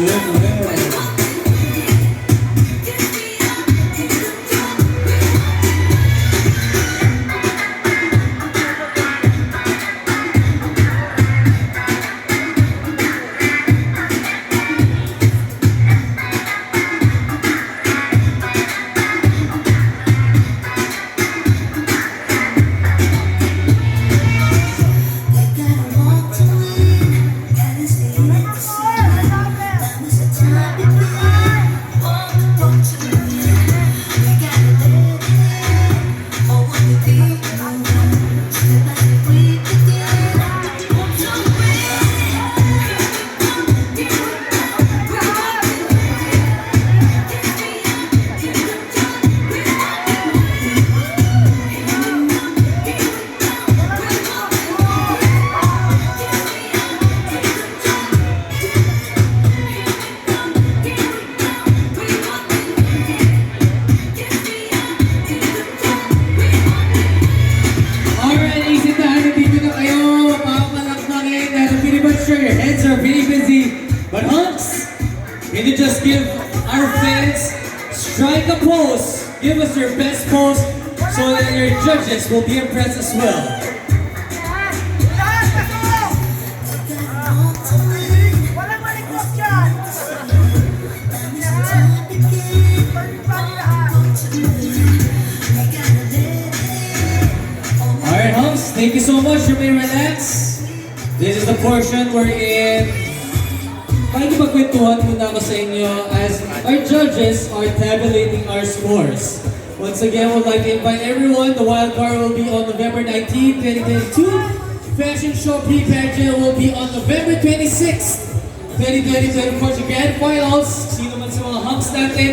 Swimwear. Your heads are very busy, but Hunks, can you just give our fans, strike a pose, give us your best pose so that your judges will be impressed as well. Alright Hunks, thank you so much, you may relax. This is the portion wherein makikipagkwentuhan muna ako sa inyo as our judges are tabulating our scores. Once again, we'd like to invite everyone. The wild card will be on November 19, 2022. Fashion show pre-pageant will be on November 26, 2022. Of course, the grand finals, sino man sa mga Hunks natin,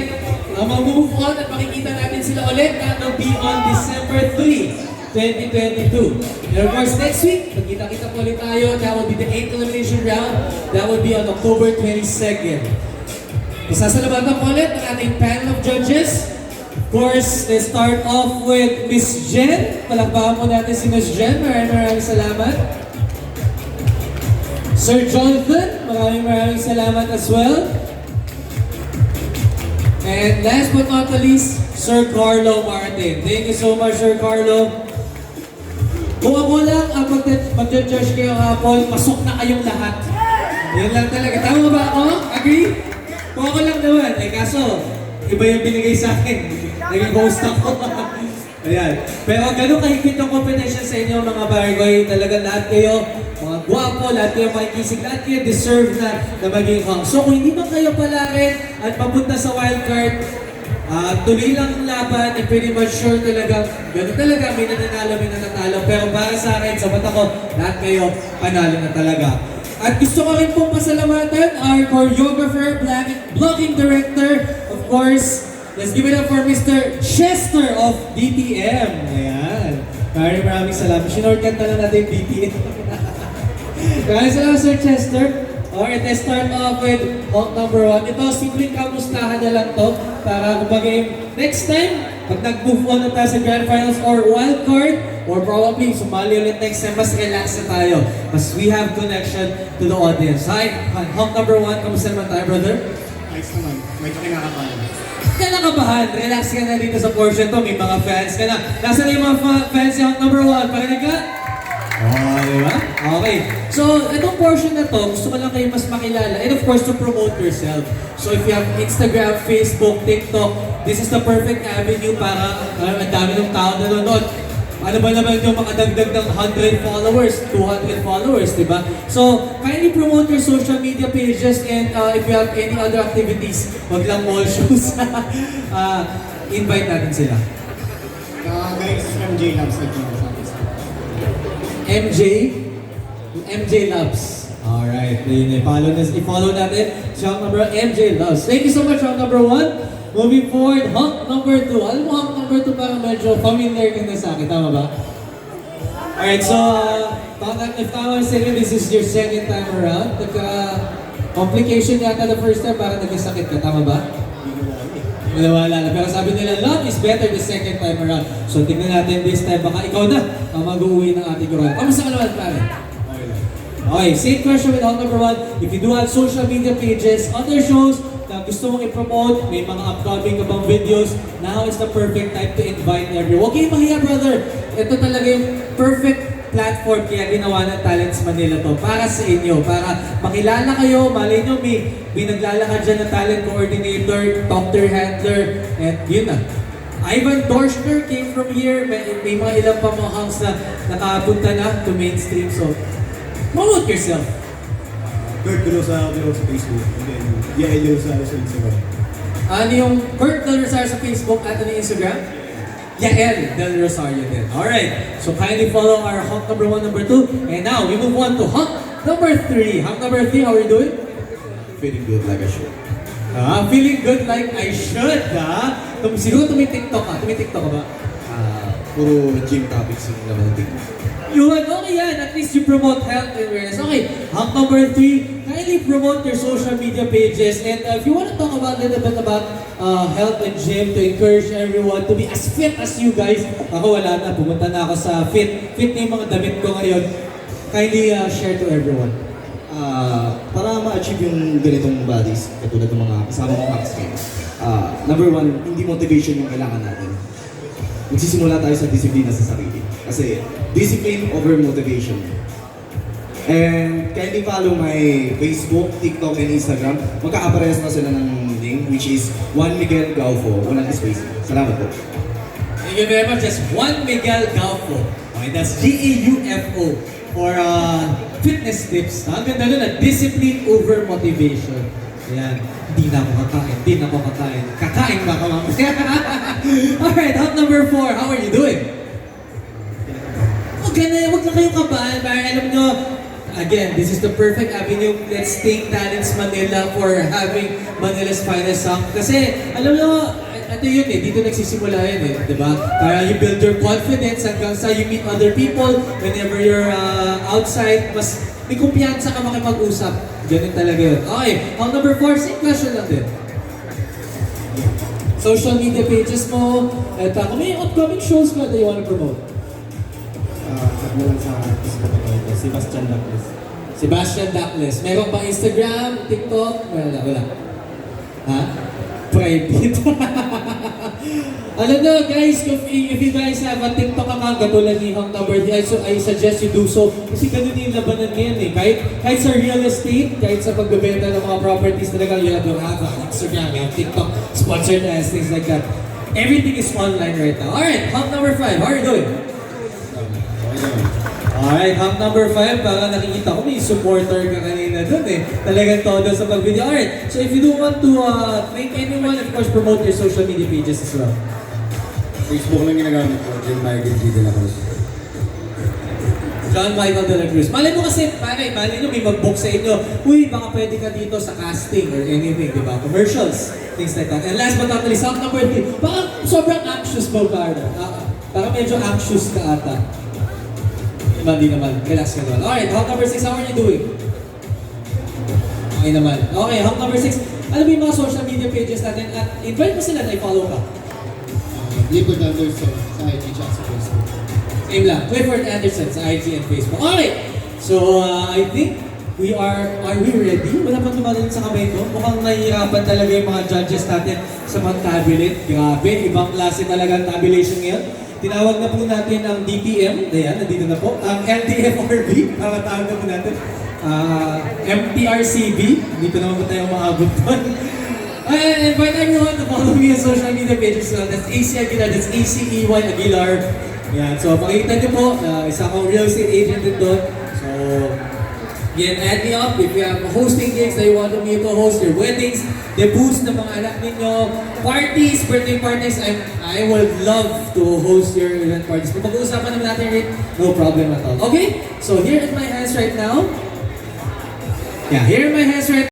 mag-move on at makikita natin sila ulit. That will be on December 3. 2022. And of course, next week, magkita-kita po ulit tayo. That will be the 8th elimination round. That will be on October 22nd. Isasalamatan po ulit ang ating panel of judges. Of course, let's start off with Miss Jen. Palakpakan po natin si Miss Jen. Maraming salamat. Sir Jonathan, maraming salamat as well. And last but not the least, Sir Carlo Martin. Thank you so much, Sir Carlo. Kung ako lang ang mag-judge kayo hapon, pasok na kayong lahat. Yan lang talaga. Tama ba ako? Agree? Kung ako lang naman, kaso, iba yung binigay sa akin. Naging host ako. Ayan. Pero ganun kahigpit ang competition sa inyo, mga bargoy. Talaga lahat kayo, mga guwapo, lahat kayo makikisig, lahat kayo deserve na maging Hunks. So kung hindi man kayo pala rin at papunta sa wildcard, tuloy lang ang laban, and pretty much sure talaga, gano'n talaga, may nananalo, may nanatalo. Pero para sa akin, sa mata ko, lahat kayo panalo na talaga. At gusto ko rin pong pasalamatan our choreographer, vlogging director, of course, let's give it up for Mr. Chester of DTM. Ayan. Maraming salamat. Shinortcut na lang natin yung DTM. Maraming salamat, Sir Chester. Alright, let's start off with Hawk number 1. Ito, simpleng kamustahan na lang to para kumbaga next time, pag nag-move on na tayo sa Grand Finals or Wild Card, or probably sumali ulit next time, mas relax na tayo. Mas we have connection to the audience. Hi, Hawk number 1, kamusta naman tayo, brother? Ayos naman, medyo kinakabahan. Kinakabahan, relax ka na dito sa portion to, may mga fans ka na. Nasaan na yung mga fans ni Hawk number 1? Parinig ka? Oh, diba? Okay. So, itong portion na to, gusto ko lang kayo mas makilala. And of course, to promote yourself. So, if you have Instagram, Facebook, TikTok, this is the perfect avenue para ang dami ng tao nanonood. Ano ba naman yung makadagdag ng 100 followers, 200 followers, diba? So, kindly promote your social media pages and if you have any other activities, wag lang mall shows. Invite natin sila. Guys, MJ Labs na MJ Loves. Alright, i-follow natin Hawk number 1, MJ Loves. Thank you so much, Hawk number 1. Moving forward, Hawk number 2. Alam mo, Hawk number 2 parang medyo familiar ka na sa akin, tama ba? Alright, so, if tama sa inyo, this is your second time around. Complication yata the first time, parang nagkasakit ka, tama ba? Wala na. Pero sabi nila, love is better the second time around. So tingnan natin this time, baka ikaw na ang mag-uwi ng ating kuruan. Kamusta ka naman, pare? Okay, same question with Hunk number 1. If you do have social media pages, other shows na gusto mong i-promote, may mga upcoming ka bang videos, now is the perfect time to invite everyone. Huwag kayong mahiya, brother. Ito talaga yung perfect platform kaya ginawa ng Talents Manila to para sa inyo, para makilala kayo, malay nyo may naglalakad dyan na talent coordinator, doctor handler, and yun na. Ivan Dorschner came from here, may mga ilang pa mga Hunks na nakapunta na to mainstream, so promote yourself. Kurt Del Rosario sa Facebook, and then Yael Del Rosario sa Instagram. Ano yung Kurt Del Rosario sa Facebook at ano yung Instagram? Yael Del Rosario din. Alright, so kindly follow our Hunk number 1, number 2, and now we move on to Hunk number 3. Hunk number 3, how are you doing? Feeling good like I should. Feeling good like I should, ha? Siguro tumi-TikTok ka. Tumi-TikTok ka ba? Puro gym topics yung naman ng TikTok. Yun, okay yan. At least you promote health and wellness. Okay, Hunk number 3, kindly promote your social media pages. And if you want to talk about a little bit about health and gym to encourage everyone to be as fit as you guys. Ako wala na, pumunta na ako sa fit. Fit na yung mga damit ko ngayon. Kindly share to everyone. Para ma-achieve yung ganitong bodies, katulad ng mga kasama ng Hunks ngayon. Number 1, hindi motivation yung kailangan natin. Magsisimula tayo sa disiplina sa sarili. Kasi discipline over motivation. And kindly follow my Facebook, TikTok, and Instagram. Magka-aparehas na sila ng link, which is Juan Miguel Gaufo. Walang space. Salamat po. Thank you very much. Just Juan Miguel Gaufo. Okay, that's Gaufo for fitness tips. Ang ganda nun, discipline over motivation. Ayan. Hindi na ako kakain. Kakain ba ka mamaya? Alright, Hunk number 4. How are you doing? Huwag na kayong kabahan. Parang alam nyo, again, this is the perfect avenue. Let's thank Talents Manila for having Manila's finest hunk. Kasi, alam nyo, ito yun eh, dito nagsisimula yun eh, di ba? Para you build your confidence hanggang sa you meet other people. Whenever you're outside, mas may kumpiyansa ka makipag-usap. Ganun talaga yun. Okay, Hunk number 4, same question lang din. Social media pages mo, at kung may upcoming shows ka that you want to promote. Nagmulan sa Facebook ito, Sebastian Dacles. Sebastian Dacles. Meron ba Instagram, TikTok? Wala. Ha? Private. Alam na guys, if you guys have a TikTok account katulad ni Hunk number 3, I suggest you do so. Kasi ganun yung labanan ngayon eh. Kahit sa real estate, kahit sa pagbebenta ng mga properties talaga, you have Instagram, you have TikTok, sponsored ads, things like that. Everything is online right now. Alright, Hunk number 5, how are you doing? Alright, Hunk number 5, para nakikita ko may supporter ka kanina dun eh. Talagang todo sa pag-video. Alright, so if you do want to thank anyone, of course, promote your social media pages as well. Facebook lang ginagamit ko, John Michael G. De La Cruz. John Michael De La Cruz. Malay mo kasi, malay nyo may mag-book sa inyo. Uy, baka pwede ka dito sa casting or anything, di ba? Commercials, things like that. And last but not least, Hunk number 3, baka sobrang anxious mo, Carlo. Baka medyo anxious ka ata. Hindi naman. Relax ka naman. Alright, Hunk number 6, how are you doing? Okay naman. Okay, Hunk number 6. Alam mo yung mga social media pages natin at invite mo sila na i-follow ka. Clifford Anderson sa IG at sa Facebook. Same lang. Clifford Anderson sa IG and Facebook. Alright! So, I think are we ready? Wala pang tumatalon sa kamay ko. Mukhang nahihirapan talaga yung mga judges natin sa mga tabulate. Grabe, ibang klase talaga ang tabulation ngayon. Tinawag na po natin ang DPM, ayan, nandito na po, ang LTFRB, para tawag na po natin, MTRCB, dito naman po tayo maabot doon. And invite everyone to follow me on social media pages. So that's AC Aguilar, that's ACEY Aguilar. Yan, so makikita nyo po, isa akong real estate agent din doon. So, yan, add me up if you have hosting gigs that you want me to host, your weddings, debuts ng mga anak ninyo, parties, birthday parties, I would love to host your event parties. Kung pag-uusapan naman natin rate, no problem at all. Okay? So here in my hands right now, here in my hands right